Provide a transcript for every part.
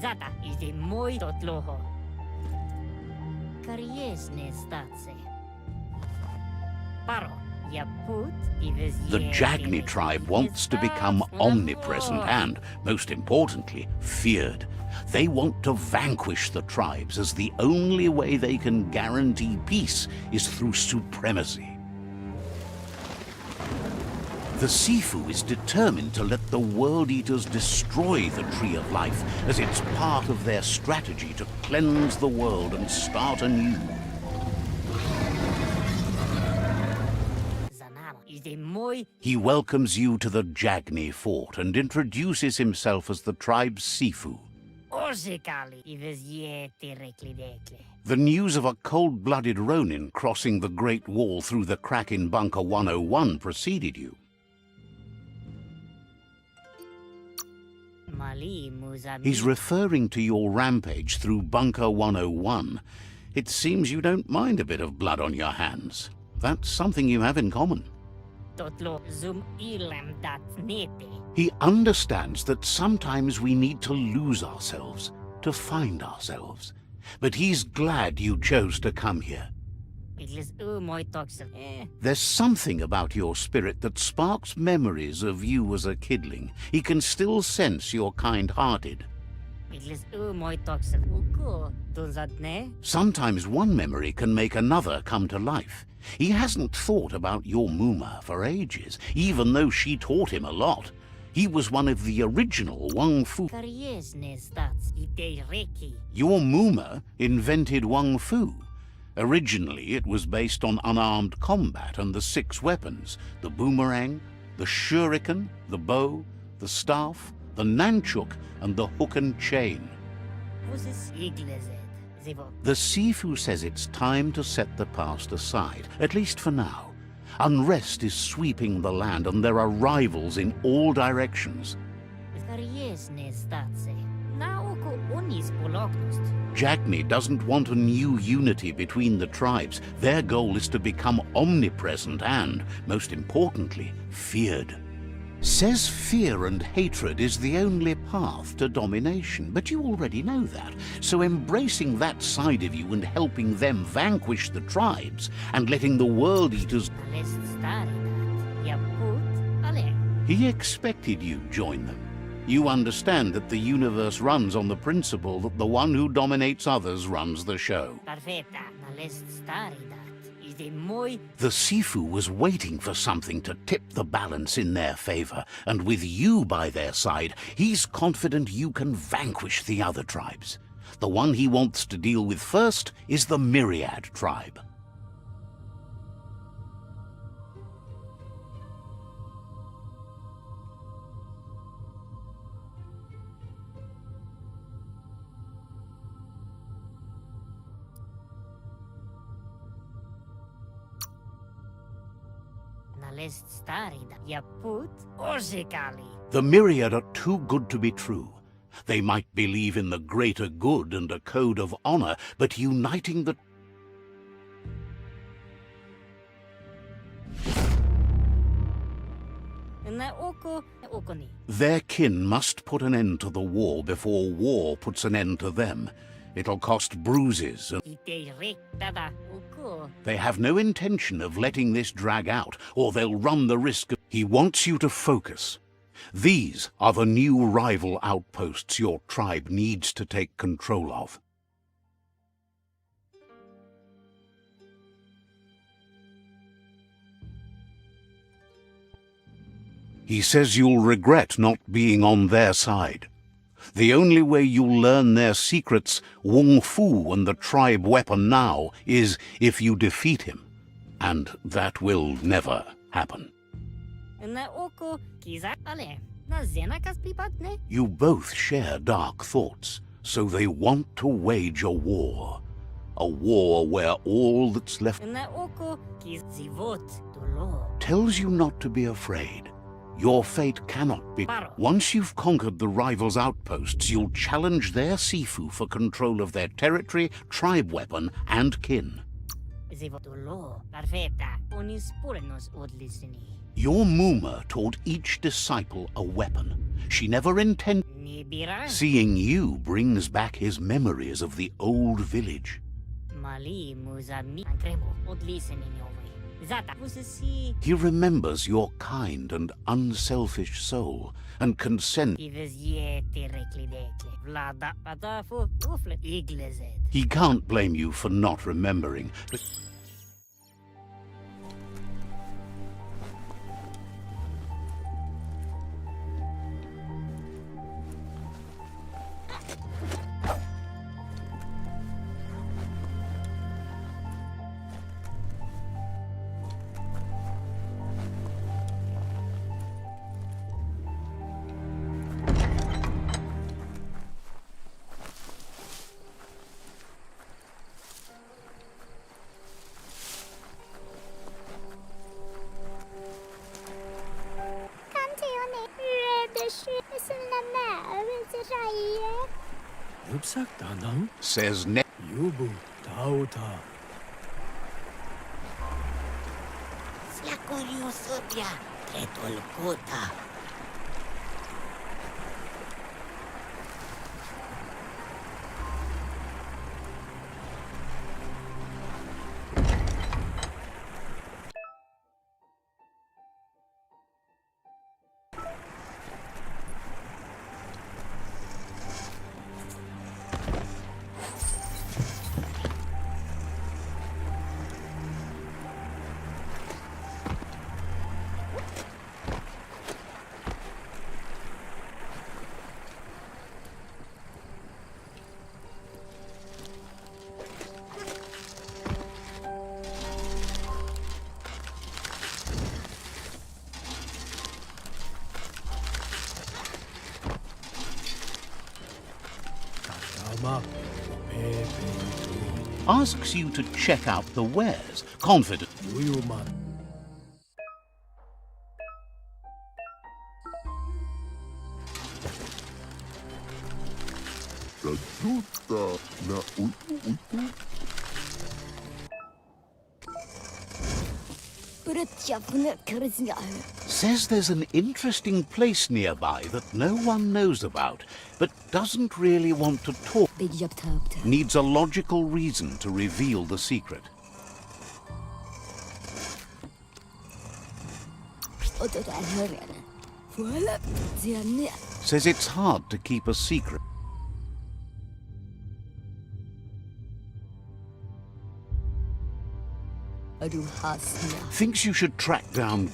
Zata is the moi totloho. Kariesne statse. Paro. The Jagni tribe wants to become omnipresent and, most importantly, feared. They want to vanquish the tribes, as the only way they can guarantee peace is through supremacy. The Sifu is determined to let the World Eaters destroy the Tree of Life, as it's part of their strategy to cleanse the world and start anew. He welcomes you to the Jagni fort and introduces himself as the tribe's Sifu. The news of a cold-blooded Ronin crossing the Great Wall through the crack in Bunker 101 preceded you. He's referring to your rampage through Bunker 101. It seems you don't mind a bit of blood on your hands. That's something you have in common. He understands that sometimes we need to lose ourselves, to find ourselves. But he's glad you chose to come here. There's something about your spirit that sparks memories of you as a kidling. He can still sense you're kind-hearted. Sometimes one memory can make another come to life. He hasn't thought about your Muma for ages, even though she taught him a lot. He was one of the original Wang Fu. Your Muma invented Wang Fu. Originally, it was based on unarmed combat and the 6 weapons: the boomerang, the shuriken, the bow, the staff, the nunchuk, and the hook and chain. The Sifu says it's time to set the past aside, at least for now. Unrest is sweeping the land and there are rivals in all directions. Jagni doesn't want a new unity between the tribes. Their goal is to become omnipresent and, most importantly, feared. Says fear and hatred is the only path to domination, but you already know that. So embracing that side of you and helping them vanquish the tribes and letting the World Eaters... He expected you join them. You understand that the universe runs on the principle that the one who dominates others runs the show. The Sifu was waiting for something to tip the balance in their favor, and with you by their side, he's confident you can vanquish the other tribes. The one he wants to deal with first is the Myriad tribe. The Myriad are too good to be true. They might believe in the greater good and a code of honor, but uniting the... Their kin must put an end to the war before war puts an end to them. It'll cost bruises. They have no intention of letting this drag out, or they'll run the risk of... He wants you to focus. These are the new rival outposts your tribe needs to take control of. He says you'll regret not being on their side. The only way you'll learn their secrets, Wung Fu and the tribe weapon now, is if you defeat him. And that will never happen. You both share dark thoughts, so they want to wage a war. A war where all that's left tells you not to be afraid. Your fate cannot be... Once you've conquered the rivals' outposts, you'll challenge their Sifu for control of their territory, tribe weapon, and kin. zivo dolo. Perfetta. Unis purnos odlisini. Your Muma taught each disciple a weapon. She never intended. Nibira. Seeing you brings back his memories of the old village. Mali muzami. Antremo. Odlisini nyowe. Zata. Pusisi. He remembers your kind and unselfish soul and consent. Ives yeti reklidekle. Vlada. Patafu. Ufle. Iglezed. He can't blame you for not remembering, but Yupsak danang says ne. yubu tauta. Slakorio sopia. Tretolkota. Tama pepe Asks you to check out the wares, confident. yuyuman. Says there's an interesting place nearby that no one knows about, but doesn't really want to talk. Needs a logical reason to reveal the secret. Says it's hard to keep a secret. Thinks you should track down.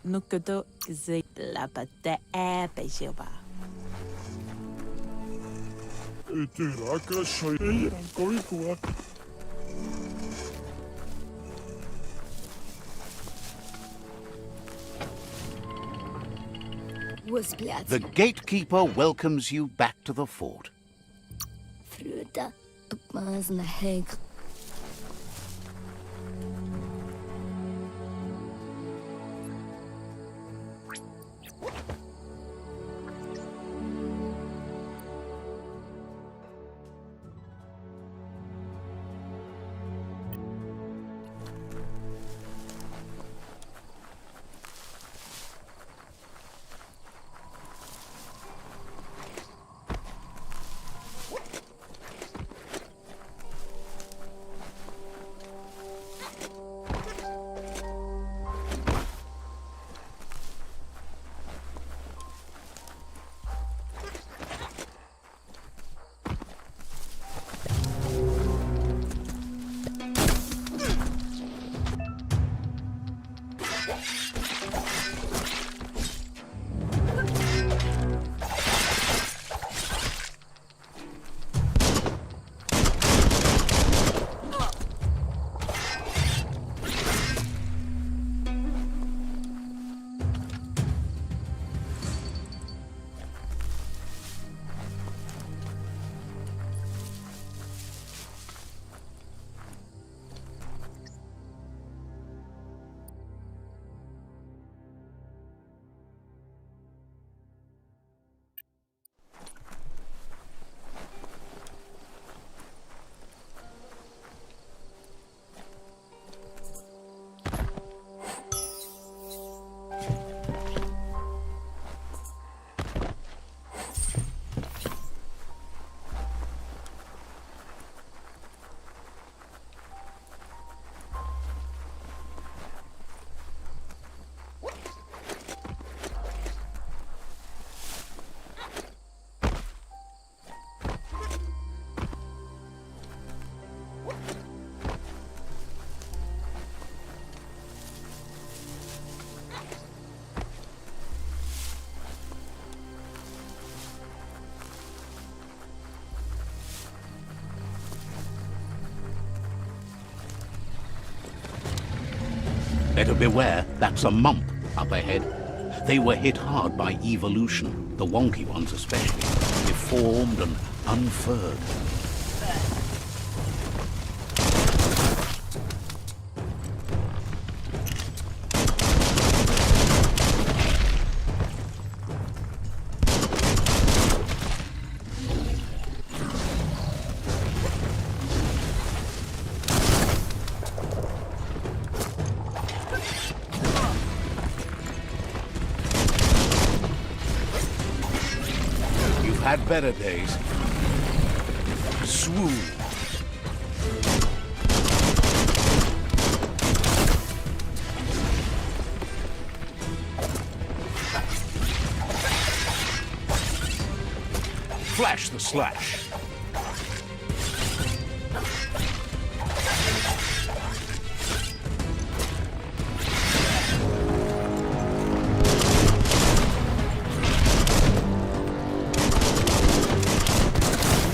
Nukudo ze labate bejoba. The gatekeeper welcomes you back to the fort. Better beware, that's a mump up ahead. They were hit hard by evolution, the wonky ones especially, deformed and unfurred. Had better days. Swoon. Flash the slash.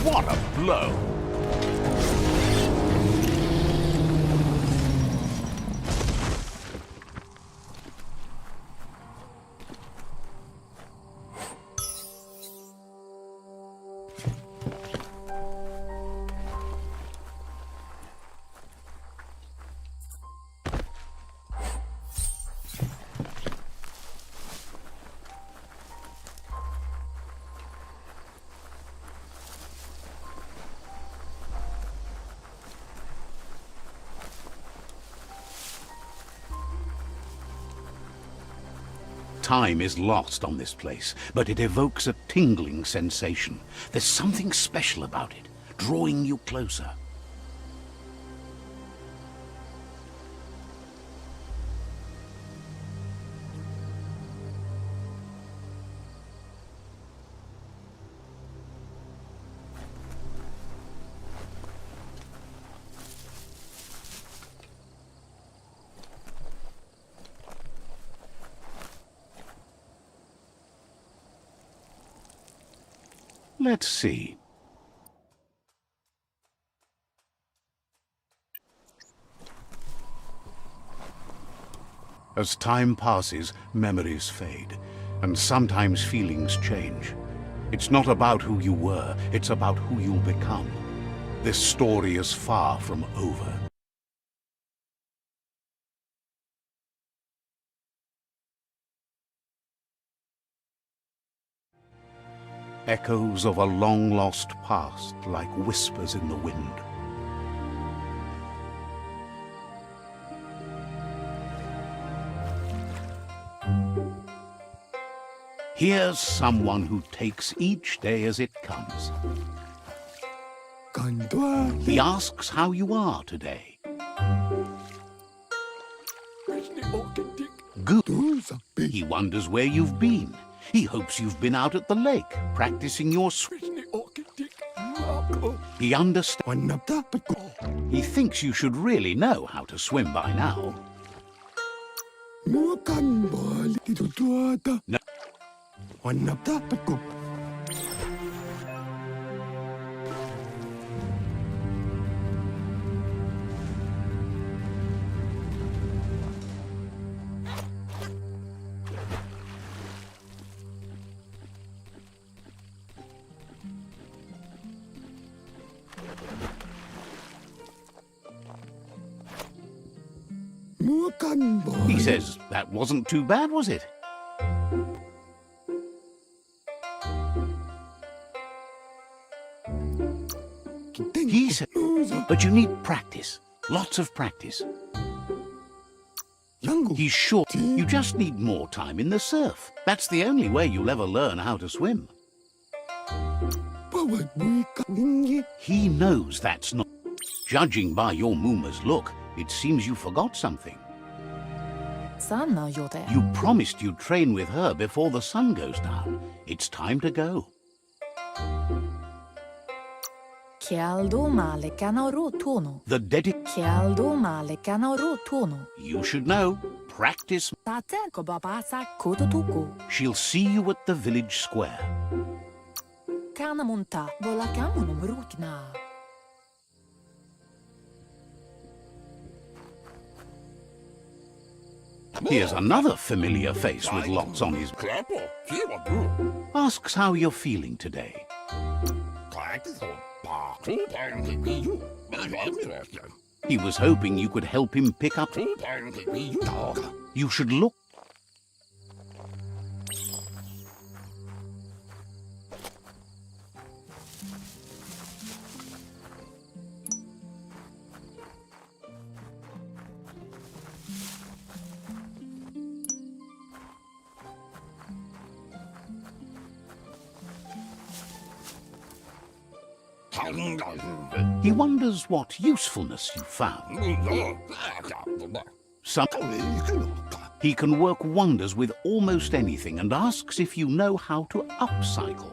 What a blow! Time is lost on this place, but it evokes a tingling sensation. There's something special about it, drawing you closer. Let's see. As time passes, memories fade, and sometimes feelings change. It's not about who you were, it's about who you'll become. This story is far from over. Echoes of a long-lost past, like whispers in the wind. Here's someone who takes each day as it comes. He asks how you are today. Good. He wonders where you've been. He hopes you've been out at the lake, practicing your swim. He understands. He thinks you should really know how to swim by now. No. He says, that wasn't too bad, was it? He said, but you need practice. Lots of practice. He's sure you just need more time in the surf. That's the only way you'll ever learn how to swim. He knows that's not. Judging by your Muma's look, it seems you forgot something. You promised you'd train with her before the sun goes down. It's time to go. The You should know. Practice. She'll see you at the village square. Here's another familiar face with lots on his... Asks how you're feeling today. He was hoping you could help him pick up... You should look... He wonders what usefulness you found. He can work wonders with almost anything and asks if you know how to upcycle.